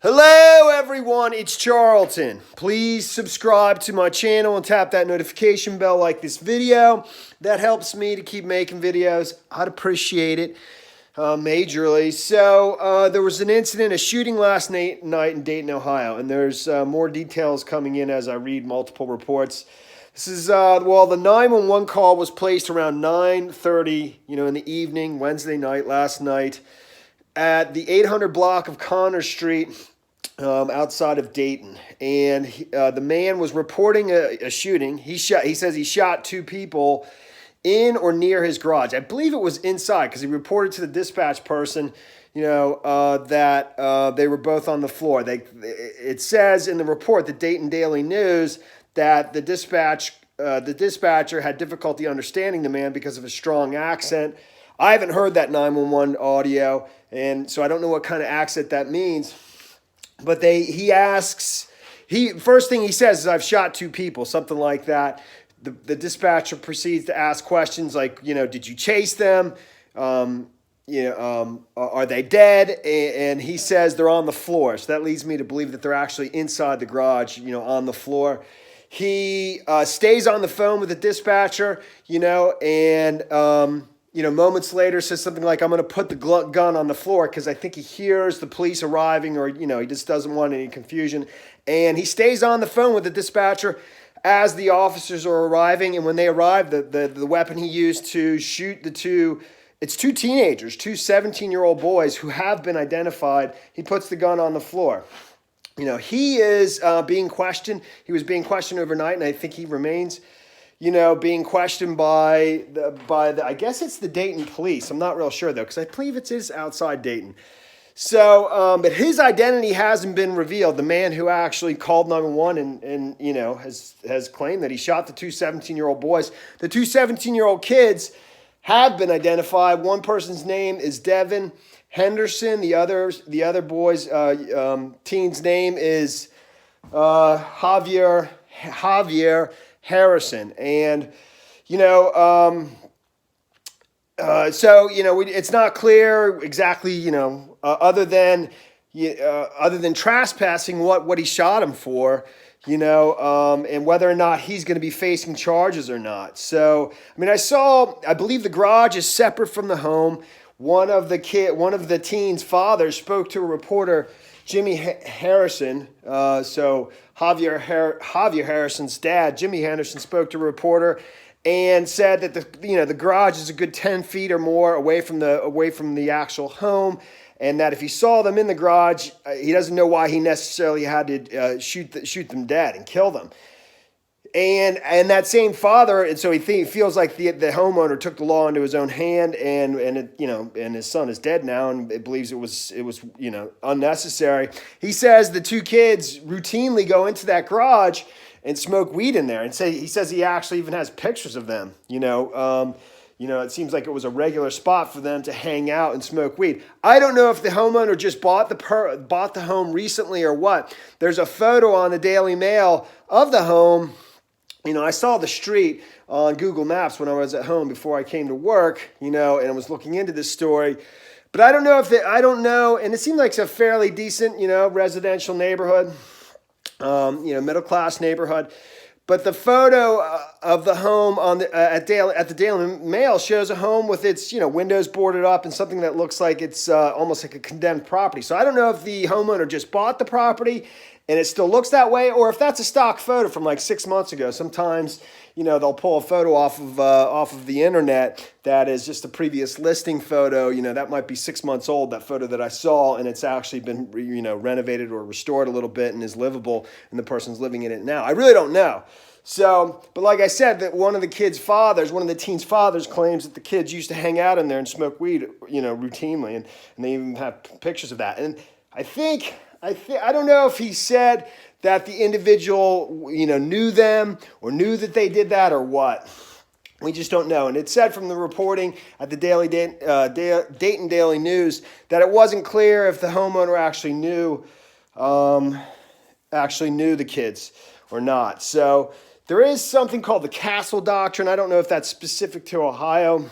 Hello everyone, it's Charlton. Please subscribe to my channel and tap that notification bell like this video. That helps me to keep making videos. I'd appreciate it majorly. So there was an incident, a shooting last night in Dayton, Ohio, and there's more details coming in as I read multiple reports. This is, the 911 call was placed around 9:30, in the evening, Wednesday night, last night, at the 800 block of Connor Street, outside of Dayton. And the man was reporting a shooting. He says he shot two people in or near his garage. I believe it was inside because he reported to the dispatch person, that they were both on the floor. It says in the report, the Dayton Daily News, that the dispatcher had difficulty understanding the man because of a strong accent. I haven't heard that 911 audio, and so I don't know what kind of accent that means. But first thing he says is, "I've shot two people," something like that. The dispatcher proceeds to ask questions like, did you chase them? Are they dead? And he says they're on the floor. So that leads me to believe that they're actually inside the garage, on the floor. He stays on the phone with the dispatcher, and moments later says something like, "I'm going to put the gun on the floor," because I think he hears the police arriving, or, he just doesn't want any confusion. And he stays on the phone with the dispatcher as the officers are arriving. And when they arrive, the weapon he used to shoot two teenagers, two 17-year-old boys who have been identified. He puts the gun on the floor. He is being questioned. He was being questioned overnight, and I think he remains being questioned by the I guess it's the Dayton police. I'm not real sure though, because I believe it is outside Dayton. So, but his identity hasn't been revealed. The man who actually called 911 and has claimed that he shot the two 17-year-old boys. The two 17-year-old kids have been identified. One person's name is Devin Henderson. The other boy's teen's name is Javier Harrison. And it's not clear exactly, other than trespassing, what he shot him for, and whether or not he's going to be facing charges or not. So, I believe the garage is separate from the home. One of the teens' fathers spoke to a reporter, Jimmy Harrison. So Javier Harrison's dad, Jimmy Henderson, spoke to a reporter and said that the garage is a good 10 feet or more away from the actual home, and that if he saw them in the garage, he doesn't know why he necessarily had to shoot them dead and kill them. And that same father, and so he feels like the homeowner took the law into his own hand, and his son is dead now, and it believes it was unnecessary. He says the two kids routinely go into that garage and smoke weed in there, and he says he actually even has pictures of them. It seems like it was a regular spot for them to hang out and smoke weed. I don't know if the homeowner just bought the home recently or what. There's a photo on the Daily Mail of the home. I saw the street on Google Maps when I was at home before I came to work, and I was looking into this story. But I don't know, and it seemed like it's a fairly decent, residential neighborhood, middle-class neighborhood. But the photo of the home at the Daily Mail shows a home with its, windows boarded up and something that looks like it's almost like a condemned property. So I don't know if the homeowner just bought the property and it still looks that way, or if that's a stock photo from like 6 months ago. Sometimes, they'll pull a photo off of the internet that is just a previous listing photo. That might be 6 months old, that photo that I saw, and it's actually been, renovated or restored a little bit and is livable, and the person's living in it now. I really don't know. So, but like I said, that one of the teens' fathers claims that the kids used to hang out in there and smoke weed, routinely, and they even have pictures of that. And I don't know if he said that the individual, knew them or knew that they did that or what. We just don't know. And it said from the reporting at the Dayton Daily News that it wasn't clear if the homeowner actually knew the kids or not. So there is something called the Castle Doctrine. I don't know if that's specific to Ohio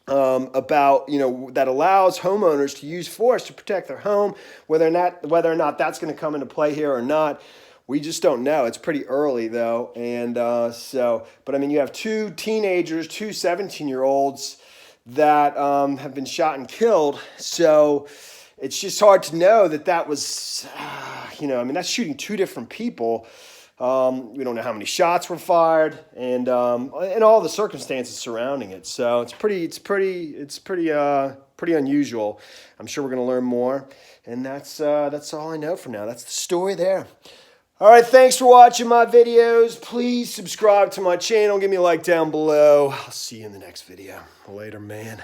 about, that allows homeowners to use force to protect their home. Whether or not that's going to come into play here or not, we just don't know. It's pretty early though, and but I mean, you have two teenagers, two 17-year-olds that have been shot and killed. So it's just hard to know that was, I mean, that's shooting two different people. We don't know how many shots were fired, and all the circumstances surrounding it. So it's pretty unusual. I'm sure we're going to learn more, and that's all I know for now. That's the story there. All right, thanks for watching my videos. Please subscribe to my channel. Give me a like down below. I'll see you in the next video. Later, man.